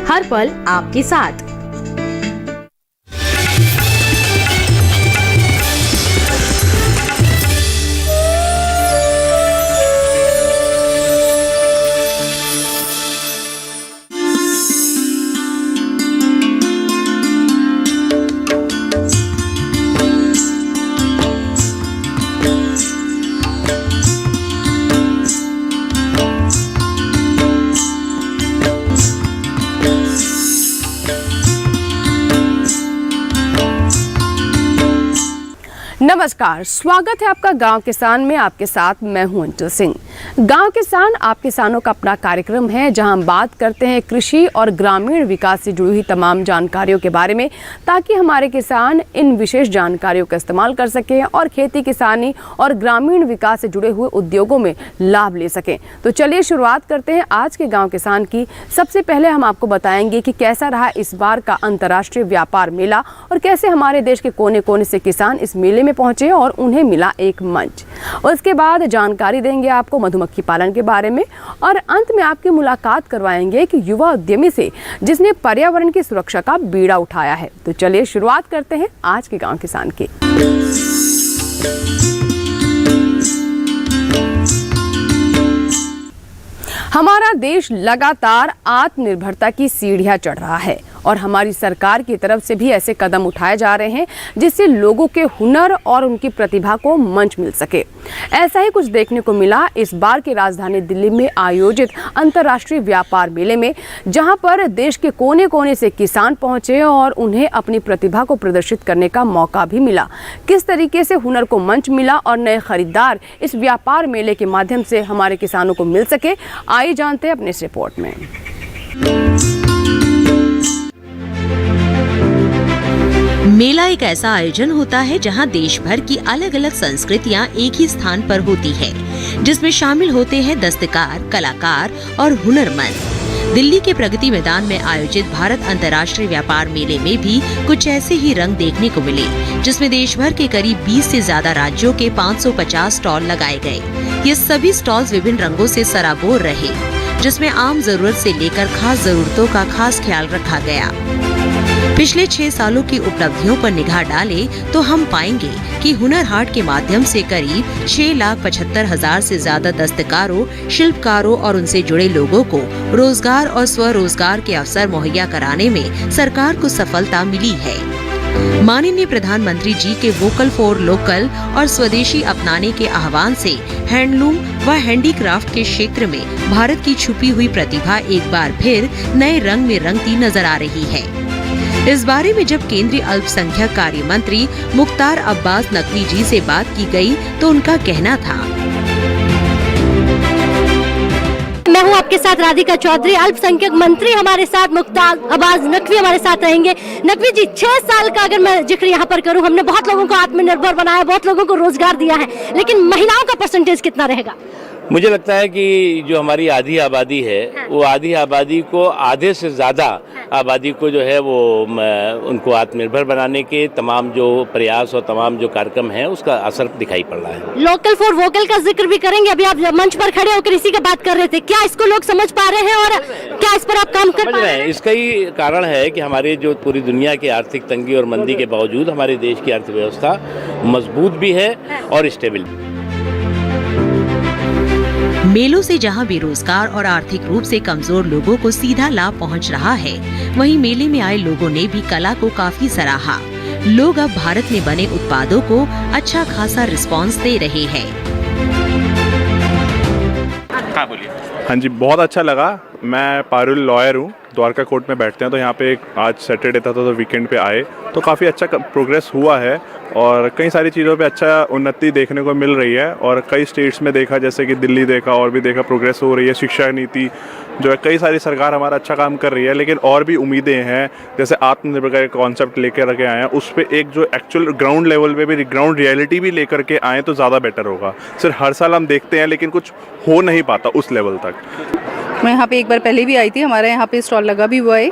हर पल आपके साथ। नमस्कार, स्वागत है आपका गांव किसान में। आपके साथ मैं हूं अंटू सिंह। गांव किसान आप किसानों का अपना कार्यक्रम है, जहां हम बात करते हैं कृषि और ग्रामीण विकास से जुड़ी हुई तमाम जानकारियों के बारे में, ताकि हमारे किसान इन विशेष जानकारियों का इस्तेमाल कर सकें और खेती किसानी और ग्रामीण विकास से जुड़े हुए उद्योगों में लाभ ले सकें। तो चलिए शुरुआत करते हैं आज के गाँव किसान की। सबसे पहले हम आपको बताएंगे कि कैसा रहा इस बार का अंतर्राष्ट्रीय व्यापार मेला और कैसे हमारे देश के कोने कोने से किसान इस मेले में पहुंचे और उन्हें मिला एक मंच। उसके बाद जानकारी देंगे आपको मधुमक्खी पालन के बारे में और अंत में आपकी मुलाकात करवाएंगे एक युवा उद्यमी से जिसने पर्यावरण की सुरक्षा का बीड़ा उठाया है। तो चलिए शुरुआत करते हैं आज के गांव किसान की। हमारा देश लगातार आत्मनिर्भरता की सीढ़ियां चढ़ रहा है और हमारी सरकार की तरफ से भी ऐसे कदम उठाए जा रहे हैं जिससे लोगों के हुनर और उनकी प्रतिभा को मंच मिल सके। ऐसा ही कुछ देखने को मिला इस बार की राजधानी दिल्ली में आयोजित अंतर्राष्ट्रीय व्यापार मेले में, जहां पर देश के कोने कोने से किसान पहुंचे और उन्हें अपनी प्रतिभा को प्रदर्शित करने का मौका भी मिला। किस तरीके से हुनर को मंच मिला और नए खरीदार इस व्यापार मेले के माध्यम से हमारे किसानों को मिल सके, आइए जानते हैं अपने इस रिपोर्ट में। मेला एक ऐसा आयोजन होता है जहां देश भर की अलग अलग संस्कृतियां एक ही स्थान पर होती है, जिसमें शामिल होते हैं दस्तकार, कलाकार और हुनरमंद। दिल्ली के प्रगति मैदान में आयोजित भारत अंतर्राष्ट्रीय व्यापार मेले में भी कुछ ऐसे ही रंग देखने को मिले, जिसमें देश भर के करीब 20 से ज्यादा राज्यों के 550 स्टॉल लगाए गए। ये सभी स्टॉल्स विभिन्न रंगों से सराबोर रहे, जिसमें आम जरूरत से लेकर खास जरूरतों का खास ख्याल रखा गया। पिछले 6 सालों की उपलब्धियों पर निगाह डाले तो हम पाएंगे कि हुनर हाट के माध्यम से करीब 6,75,000 से ज्यादा दस्तकारों, शिल्पकारों और उनसे जुड़े लोगों को रोजगार और स्वरोजगार के अवसर मुहैया कराने में सरकार को सफलता मिली है। माननीय प्रधानमंत्री जी के वोकल फॉर लोकल और स्वदेशी अपनाने के आह्वान से हैंडलूम व हैंडीक्राफ्ट के क्षेत्र में भारत की छुपी हुई प्रतिभा एक बार फिर नए रंग में रंगती नजर आ रही है। इस बारे में जब केंद्रीय अल्पसंख्यक कार्य मंत्री मुख्तार अब्बास नकवी जी से बात की गई तो उनका कहना था, मैं हूं आपके साथ राधिका चौधरी, अल्पसंख्यक मंत्री हमारे साथ मुख्तार अब्बास नकवी हमारे साथ रहेंगे। नकवी जी, 6 साल का अगर मैं जिक्र यहाँ पर करूं, हमने बहुत लोगों को आत्मनिर्भर बनाया, बहुत लोगों को रोजगार दिया है, लेकिन महिलाओं का परसेंटेज कितना रहेगा? मुझे लगता है कि जो हमारी आधी आबादी है, वो आधी आबादी को, आधे से ज़्यादा आबादी को जो है वो उनको आत्मनिर्भर बनाने के तमाम जो प्रयास और तमाम जो कार्यक्रम हैं उसका असर दिखाई पड़ रहा है। लोकल फॉर वोकल का जिक्र भी करेंगे। अभी आप मंच पर खड़े होकर इसी का बात कर रहे थे, क्या इसको लोग समझ पा रहे हैं और क्या इस पर आप काम कर पा रहे हैं? इसका ही कारण है कि हमारे जो पूरी दुनिया की आर्थिक तंगी और मंदी के बावजूद हमारे देश की अर्थव्यवस्था मजबूत भी है और स्टेबल भी। मेलों से जहां बेरोजगार और आर्थिक रूप से कमजोर लोगों को सीधा लाभ पहुंच रहा है, वहीं मेले में आए लोगों ने भी कला को काफी सराहा। लोग अब भारत में बने उत्पादों को अच्छा खासा रिस्पांस दे रहे हैं। हाँ बोलिए। हाँ जी, बहुत अच्छा लगा। मैं पारुल लॉयर हूँ, द्वारका कोर्ट में बैठते हैं, तो यहाँ पे आज सैटरडे था तो वीकेंड पे आए, तो काफ़ी अच्छा प्रोग्रेस हुआ है और कई सारी चीज़ों पे अच्छा उन्नति देखने को मिल रही है। और कई स्टेट्स में देखा, जैसे कि दिल्ली देखा और भी देखा, प्रोग्रेस हो रही है। शिक्षा नीति जो है, कई सारी सरकार हमारा अच्छा काम कर रही है, लेकिन और भी उम्मीदें हैं। जैसे आत्मनिर्भर का कॉन्सेप्ट लेकर रखे आए हैं, उस पर एक जो एक्चुअल ग्राउंड लेवल पे भी ग्राउंड रियलिटी भी लेकर के आए तो ज़्यादा बेटर होगा। सिर्फ हर साल हम देखते हैं लेकिन कुछ हो नहीं पाता उस लेवल तक। मैं यहाँ पे एक बार पहले भी आई थी, हमारे यहाँ पे स्टॉल लगा भी हुआ है।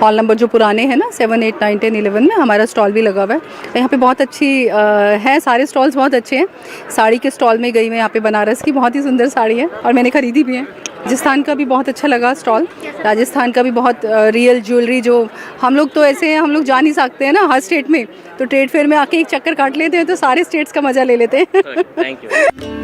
हॉल नंबर जो पुराने हैं ना 7, 8, 9, 10, 11 में हमारा स्टॉल भी लगा हुआ है। यहाँ पे बहुत अच्छी है, सारे स्टॉल्स बहुत अच्छे हैं। साड़ी के स्टॉल में गई मैं, यहाँ पे बनारस की बहुत ही सुंदर साड़ी है और मैंने खरीदी भी है। राजस्थान का भी बहुत अच्छा लगा स्टॉल। राजस्थान का भी बहुत रियल ज्वेलरी, जो हम लोग तो ऐसे हैं, हम लोग जा नहीं सकते हैं ना हर स्टेट में, तो ट्रेड फेयर में आके एक चक्कर काट लेते हैं, तो सारे स्टेट्स का मज़ा ले लेते हैं। Thank you.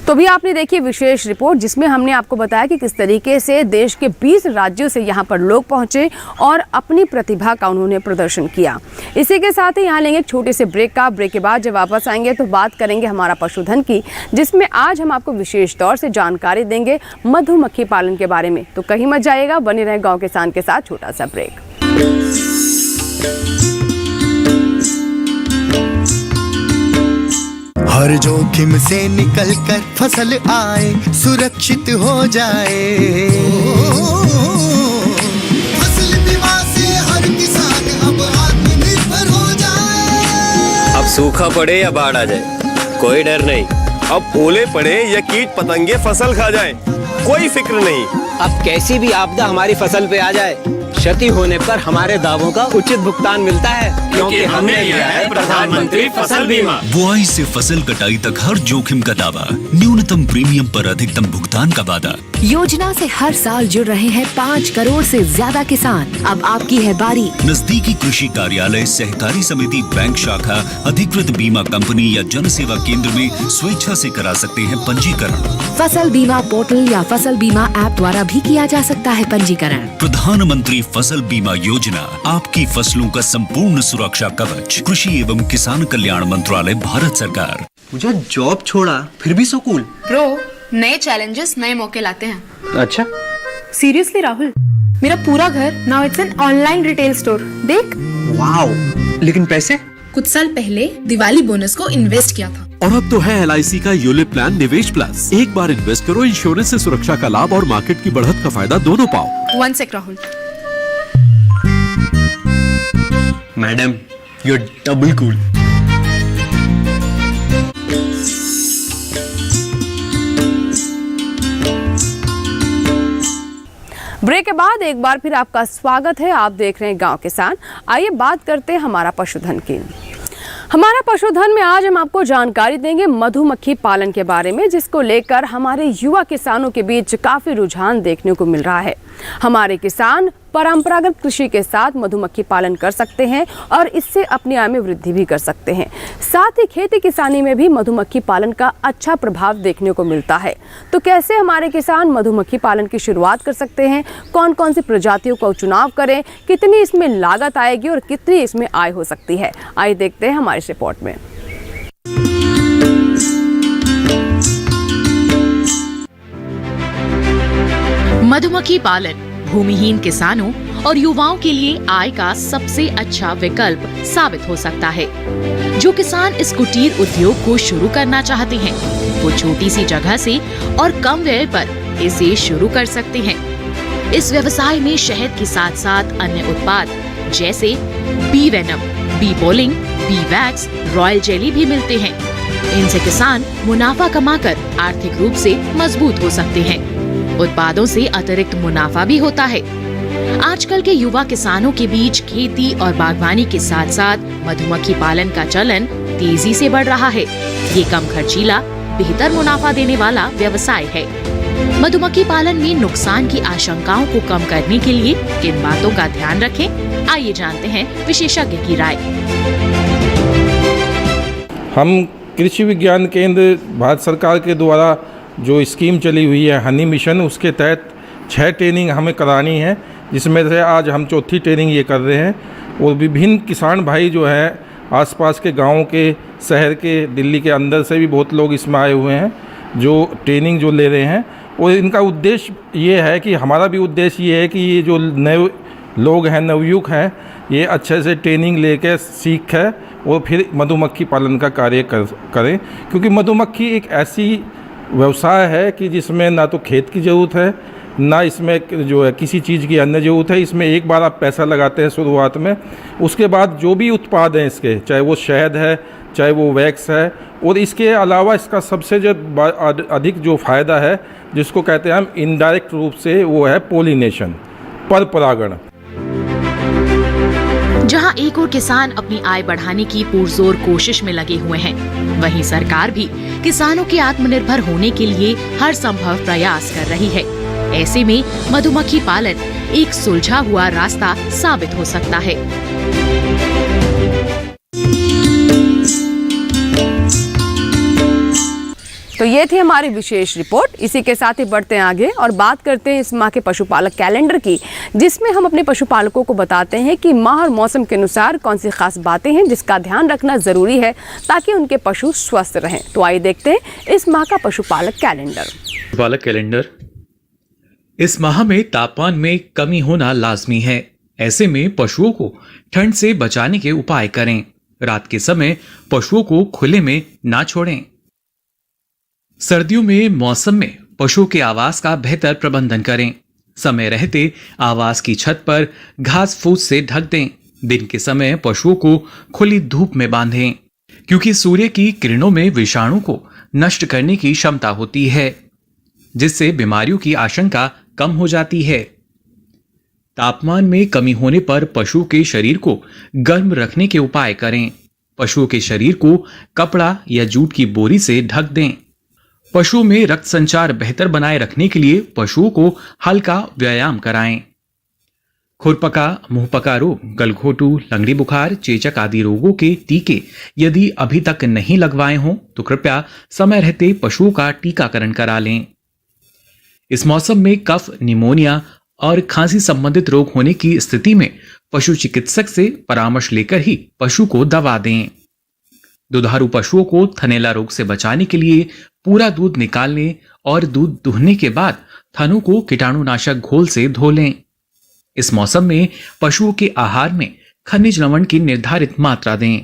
तो भी आपने देखी विशेष रिपोर्ट जिसमें हमने आपको बताया कि किस तरीके से देश के 20 राज्यों से यहाँ पर लोग पहुँचे और अपनी प्रतिभा का उन्होंने प्रदर्शन किया। इसी के साथ ही यहाँ लेंगे एक छोटे से ब्रेक का। ब्रेक के बाद जब वापस आएंगे तो बात करेंगे हमारा पशुधन की, जिसमें आज हम आपको विशेष तौर से जानकारी देंगे मधुमक्खी पालन के बारे में। तो कहीं मत जाइएगा, बने रहे गाँव किसान के साथ। छोटा सा ब्रेक। हर जोखिम से निकल कर फसल आए, सुरक्षित हो जाए। फसल बीमा से हर किसान अब आत्मनिर्भर हो जाए। अब सूखा पड़े या बाढ़ आ जाए, कोई डर नहीं। अब ओले पड़े या कीट पतंगे फसल खा जाए, कोई फिक्र नहीं। अब कैसी भी आपदा हमारी फसल पे आ जाए, क्षति होने पर हमारे दावों का उचित भुगतान मिलता है, क्योंकि हमने लिया है प्रधानमंत्री फसल बीमा। बुआई से फसल कटाई तक हर जोखिम का दावा, न्यूनतम प्रीमियम पर अधिकतम भुगतान का वादा। योजना से हर साल जुड़ रहे हैं 5 करोड़ से ज्यादा किसान। अब आपकी है बारी। नजदीकी कृषि कार्यालय, सहकारी समिति, बैंक शाखा, अधिकृत बीमा कंपनी या जन सेवा केंद्र में स्वेच्छा से करा सकते हैं पंजीकरण। फसल बीमा पोर्टल या फसल बीमा ऐप द्वारा भी किया जा सकता है पंजीकरण। प्रधानमंत्री फसल बीमा योजना, आपकी फसलों का संपूर्ण सुरक्षा कवच। कृषि एवं किसान कल्याण मंत्रालय, भारत सरकार। मुझे जॉब छोड़ा फिर भी सुकून। ब्रो, नए चैलेंजेस नए मौके लाते हैं। अच्छा, सीरियसली राहुल, मेरा पूरा घर now it's an online retail store. देख, वाओ, लेकिन पैसे? कुछ साल पहले दिवाली बोनस को इन्वेस्ट किया था। और अब तो है LIC का यूलिप प्लान निवेश प्लस। एक बार इन्वेस्ट करो, इंश्योरेंस से सुरक्षा का लाभ और मार्केट की बढ़त का फायदा दोनों पाओ। 1 सेक Rahul. Madam, you are double cool. Break के बाद एक बार फिर आपका स्वागत है। आप देख रहे हैं गांव किसान। आइए बात करते हैं हमारा पशुधन की। हमारा पशुधन में आज हम आपको जानकारी देंगे मधुमक्खी पालन के बारे में, जिसको लेकर हमारे युवा किसानों के बीच काफ़ी रुझान देखने को मिल रहा है। हमारे किसान परंपरागत कृषि के साथ मधुमक्खी पालन कर सकते हैं और इससे अपनी आय में वृद्धि भी कर सकते हैं। साथ ही खेती किसानी में भी मधुमक्खी पालन का अच्छा प्रभाव देखने को मिलता है। तो कैसे हमारे किसान मधुमक्खी पालन की शुरुआत कर सकते हैं, कौन कौन सी प्रजातियों का चुनाव करें, कितनी इसमें लागत आएगी और कितनी इसमें आय हो सकती है, आइए देखते हैं हमारी इस रिपोर्ट में। मधुमक्खी पालन भूमिहीन किसानों और युवाओं के लिए आय का सबसे अच्छा विकल्प साबित हो सकता है। जो किसान इस कुटीर उद्योग को शुरू करना चाहते हैं, वो छोटी सी जगह से और कम व्यय पर इसे शुरू कर सकते हैं। इस व्यवसाय में शहद के साथ साथ अन्य उत्पाद जैसे bee venom, bee pollen, bee wax, royal jelly भी मिलते हैं। इनसे किसान मुनाफा कमाकर आर्थिक रूप से मजबूत हो सकते हैं। उत्पादों से अतिरिक्त मुनाफा भी होता है। आजकल के युवा किसानों के बीच खेती और बागवानी के साथ साथ मधुमक्खी पालन का चलन तेजी से बढ़ रहा है। ये कम खर्चीला, बेहतर मुनाफा देने वाला व्यवसाय है। मधुमक्खी पालन में नुकसान की आशंकाओं को कम करने के लिए किन बातों का ध्यान रखें, आइए जानते हैं विशेषज्ञ की राय। हम कृषि विज्ञान केंद्र भारत सरकार के द्वारा जो स्कीम चली हुई है हनी मिशन, उसके तहत 6 ट्रेनिंग हमें करानी है, जिसमें से आज हम चौथी ट्रेनिंग ये कर रहे हैं। और विभिन्न किसान भाई जो हैं आसपास के गाँव के, शहर के, दिल्ली के अंदर से भी बहुत लोग इसमें आए हुए हैं जो ट्रेनिंग जो ले रहे हैं। और इनका उद्देश्य ये है कि हमारा भी उद्देश्य ये है कि ये जो नए लोग हैं, नवयुवक हैं, ये अच्छे से ट्रेनिंग लेकर सीख है और फिर मधुमक्खी पालन का कार्य करें। क्योंकि मधुमक्खी एक ऐसी व्यवसाय है कि जिसमें ना तो खेत की ज़रूरत है, ना इसमें जो है किसी चीज़ की अन्य ज़रूरत है। इसमें एक बार आप पैसा लगाते हैं शुरुआत में, उसके बाद जो भी उत्पाद हैं इसके, चाहे वो शहद है, चाहे वो वैक्स है, और इसके अलावा इसका सबसे जो अधिक जो फ़ायदा है, जिसको कहते हैं हम इनडायरेक्ट रूप से, वो है पोलिनेशन, पर परागण। जहां एक और किसान अपनी आय बढ़ाने की पुरजोर कोशिश में लगे हुए हैं, वहीं सरकार भी किसानों के आत्मनिर्भर होने के लिए हर संभव प्रयास कर रही है। ऐसे में मधुमक्खी पालन एक सुलझा हुआ रास्ता साबित हो सकता है। तो ये थी हमारी विशेष रिपोर्ट। इसी के साथ ही बढ़ते हैं आगे और बात करते हैं इस माह के पशुपालक कैलेंडर की, जिसमें हम अपने पशुपालकों को बताते हैं कि माह और मौसम के अनुसार कौन सी खास बातें हैं जिसका ध्यान रखना जरूरी है ताकि उनके पशु स्वस्थ रहें। तो आइए देखते हैं इस माह का पशुपालक कैलेंडर। पशुपालक कैलेंडर। इस माह में तापमान में कमी होना लाजमी है। ऐसे में पशुओं को ठंड से बचाने के उपाय करें। रात के समय पशुओं को खुले में ना छोड़ें। सर्दियों में मौसम में पशुओं के आवास का बेहतर प्रबंधन करें। समय रहते आवास की छत पर घास फूस से ढक दें। दिन के समय पशुओं को खुली धूप में बांधें, क्योंकि सूर्य की किरणों में विषाणु को नष्ट करने की क्षमता होती है, जिससे बीमारियों की आशंका कम हो जाती है। तापमान में कमी होने पर पशु के शरीर को गर्म रखने के उपाय करें। पशुओं के शरीर को कपड़ा या जूट की बोरी से ढक दें। पशुओं में रक्त संचार बेहतर बनाए रखने के लिए पशुओं को हल्का व्यायाम कराएं। खुरपका, मुंहपका रोग, गलघोटू, लंगड़ी बुखार, चेचक आदि रोगों के टीके यदि अभी तक नहीं लगवाए हों तो कृपया समय रहते पशुओं का टीकाकरण करा लें। इस मौसम में कफ, निमोनिया और खांसी संबंधित रोग होने की स्थिति में पशु चिकित्सक से परामर्श लेकर ही पशु को दवा दें। दुधारू पशुओं को थनैला रोग से बचाने के लिए पूरा दूध निकालने और दूध दुहने के बाद थनों को कीटाणुनाशक घोल से धो लें। इस मौसम में पशुओं के आहार में खनिज लवण की निर्धारित मात्रा दें।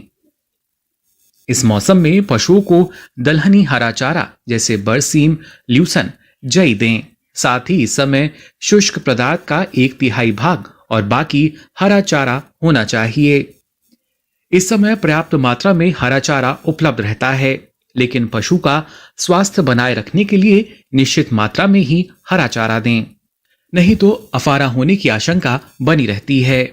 इस मौसम में पशुओं को दलहनी हरा चारा जैसे बरसीम, ल्यूसन, जई दें। साथ ही इस समय शुष्क पदार्थ का 1/3 भाग और बाकी हरा चारा होना चाहिए। इस समय पर्याप्त मात्रा में हरा चारा उपलब्ध रहता है, लेकिन पशु का स्वास्थ्य बनाए रखने के लिए निश्चित मात्रा में ही हरा चारा दें, नहीं तो अफारा होने की आशंका बनी रहती है।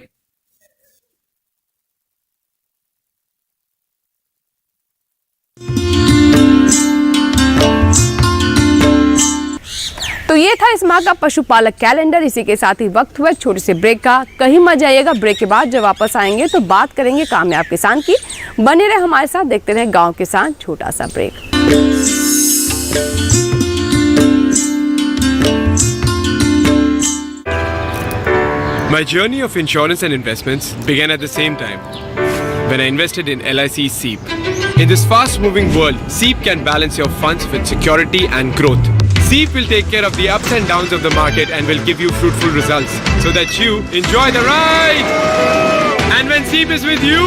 तो ये था इस माह का पशुपालक कैलेंडर। इसी के साथ ही वक्त हुआ एक छोटे से ब्रेक का। कहीं मत जाइएगा, ब्रेक के बाद जब वापस आएंगे तो बात करेंगे कामयाब किसान की। बने रहे हमारे साथ, देखते रहे गांव किसान। छोटा सा break. My journey of insurance and investments began at the same time when I invested in LIC SEEP. In this fast-moving world, SEEP can balance your funds with security and growth. SEEP will take care of the ups and downs of the market and will give you fruitful results so that you enjoy the ride. And when SEEP is with you,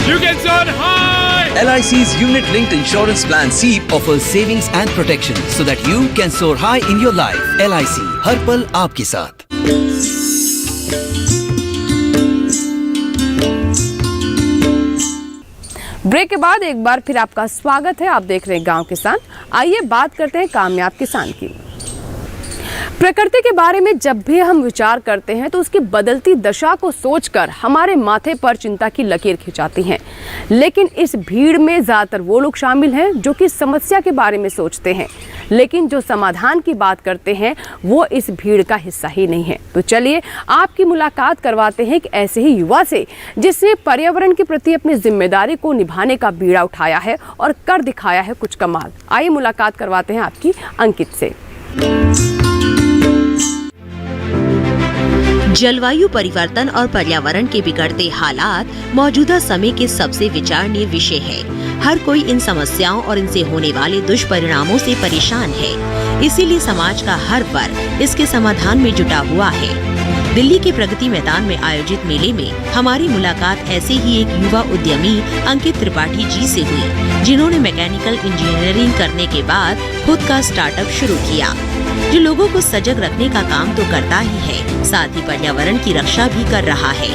you can soar high. LIC's unit-linked insurance plan SEEP offers savings and protection so that you can soar high in your life. LIC, हर पल आपके साथ। Break के बाद एक बार फिर आपका स्वागत है। आप देख रहे हैं गांव किसान। आइए बात करते हैं कामयाब किसान की। प्रकृति के बारे में जब भी हम विचार करते हैं तो उसकी बदलती दशा को सोचकर हमारे माथे पर चिंता की लकीर खिंचाती हैं। लेकिन इस भीड़ में ज़्यादातर वो लोग शामिल हैं जो कि समस्या के बारे में सोचते हैं, लेकिन जो समाधान की बात करते हैं वो इस भीड़ का हिस्सा ही नहीं है। तो चलिए आपकी मुलाकात करवाते हैं एक ऐसे ही युवा से जिसने पर्यावरण के प्रति अपनी जिम्मेदारी को निभाने का बीड़ा उठाया है और कर दिखाया है कुछ कमाल। आइए मुलाकात करवाते हैं आपकी अंकित से। जलवायु परिवर्तन और पर्यावरण के बिगड़ते हालात मौजूदा समय के सबसे विचारणीय विषय है। हर कोई इन समस्याओं और इनसे होने वाले दुष्परिणामों से परेशान है। इसीलिए समाज का हर वर्ग इसके समाधान में जुटा हुआ है। दिल्ली के प्रगति मैदान में आयोजित मेले में हमारी मुलाकात ऐसे ही एक युवा उद्यमी अंकित त्रिपाठी जी से हुई, जिन्होंने मैकेनिकल इंजीनियरिंग करने के बाद खुद का स्टार्टअप शुरू किया, जो लोगों को सजग रखने का काम तो करता ही है, साथ ही पर्यावरण की रक्षा भी कर रहा है।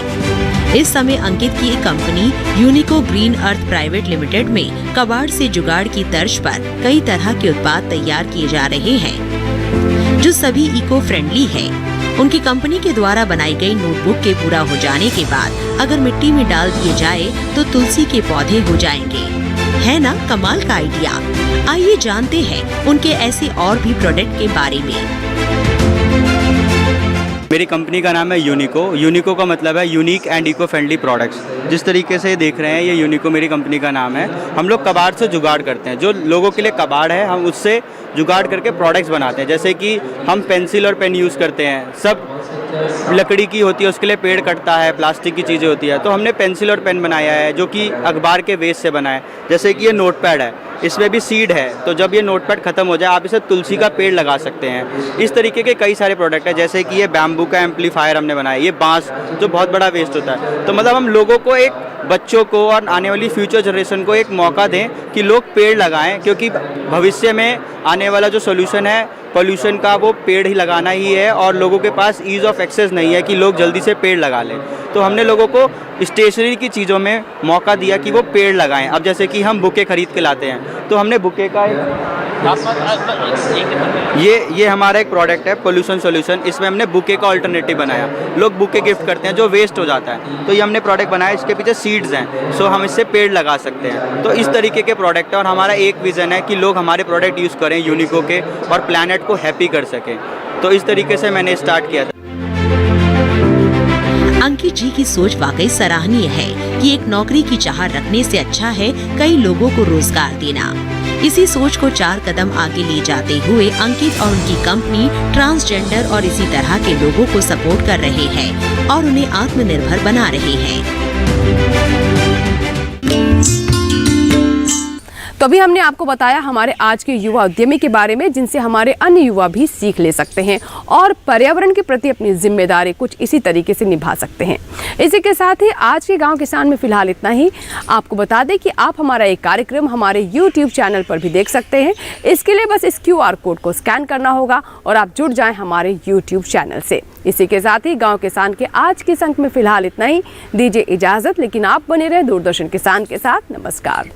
इस समय अंकित की एक company यूनिको green earth private limited में कबाड़ से जुगाड़ की तर्ज पर कई तरह के उत्पाद तैयार किए जा रहे हैं, जो सभी इको फ्रेंडली है। उनकी कंपनी के द्वारा बनाई गई नोटबुक के पूरा हो जाने के बाद अगर मिट्टी में डाल दिए जाए तो तुलसी के पौधे हो जाएंगे। है ना कमाल का आइडिया। आइए जानते हैं उनके ऐसे और भी प्रोडक्ट के बारे में। मेरी कंपनी का नाम है यूनिको। यूनिको का मतलब है unique and eco friendly products. जिस तरीके से देख रहे हैं ये यूनिको मेरी कंपनी का नाम है। हम लोग कबाड़ से जुगाड़ करते हैं, जो लोगों के लिए कबाड़ है हम उससे जुगाड़ करके प्रोडक्ट्स बनाते हैं। जैसे कि हम पेंसिल और पेन यूज़ करते हैं, सब लकड़ी की होती है, उसके लिए पेड़ कटता है, प्लास्टिक की चीज़ें होती है, तो हमने पेंसिल और पेन बनाया है जो कि अखबार के वेस्ट से बना है। जैसे कि ये नोटपैड है, इसमें भी सीड है, तो जब ये नोटपैड ख़त्म हो जाए आप इसे तुलसी का पेड़ लगा सकते हैं। इस तरीके के कई सारे प्रोडक्ट हैं। जैसे कि ये बैम्बू का एम्पलीफायर हमने बनाया, ये बांस जो बहुत बड़ा वेस्ट होता है। तो मतलब हम लोगों को, एक बच्चों को और आने वाली फ्यूचर जनरेशन को एक मौका दें कि लोग पेड़ लगाएं, क्योंकि भविष्य में आने वाला जो सोल्यूशन है पोल्यूशन का वो पेड़ ही लगाना ही है, और लोगों के पास ईज़ ऑफ एक्सेस नहीं है कि लोग जल्दी से पेड़ लगा लें। तो हमने लोगों को स्टेशनरी की चीज़ों में मौका दिया कि वो पेड़ लगाएं। अब जैसे कि हम बुके खरीद के लाते हैं, तो हमने बुके का ये हमारा एक प्रोडक्ट है पोल्यूशन सॉल्यूशन। इसमें हमने बुके का अल्टरनेटिव बनाया। लोग बुके गिफ्ट करते हैं जो वेस्ट हो जाता है, तो ये हमने प्रोडक्ट बनाया। इसके पीछे सीड्स हैं, सो हम इससे पेड़ लगा सकते हैं। तो इस तरीके के प्रोडक्ट है, और हमारा एक विज़न है कि लोग हमारे प्रोडक्ट यूज़ करें यूनिको के और प्लैनेट को हैप्पी कर सकें। तो इस तरीके से मैंने स्टार्ट किया था। अंकित जी की सोच वाकई सराहनीय है कि एक नौकरी की चाह रखने से अच्छा है कई लोगों को रोजगार देना। इसी सोच को 4 कदम आगे ले जाते हुए अंकित और उनकी कंपनी ट्रांसजेंडर और इसी तरह के लोगों को सपोर्ट कर रहे हैं और उन्हें आत्मनिर्भर बना रहे हैं। तो अभी हमने आपको बताया हमारे आज के युवा उद्यमी के बारे में, जिनसे हमारे अन्य युवा भी सीख ले सकते हैं और पर्यावरण के प्रति अपनी जिम्मेदारी कुछ इसी तरीके से निभा सकते हैं। इसी के साथ ही आज के गांव किसान में फिलहाल इतना ही। आपको बता दें कि आप हमारा एक कार्यक्रम हमारे YouTube चैनल पर भी देख सकते हैं। इसके लिए बस इस QR कोड को स्कैन करना होगा और आप जुड़ जाएं हमारे YouTube चैनल से। इसी के साथ ही गाँव किसान के आज के अंक में फिलहाल इतना ही। दीजिए इजाज़त, लेकिन आप बने रहे दूरदर्शन किसान के साथ। नमस्कार।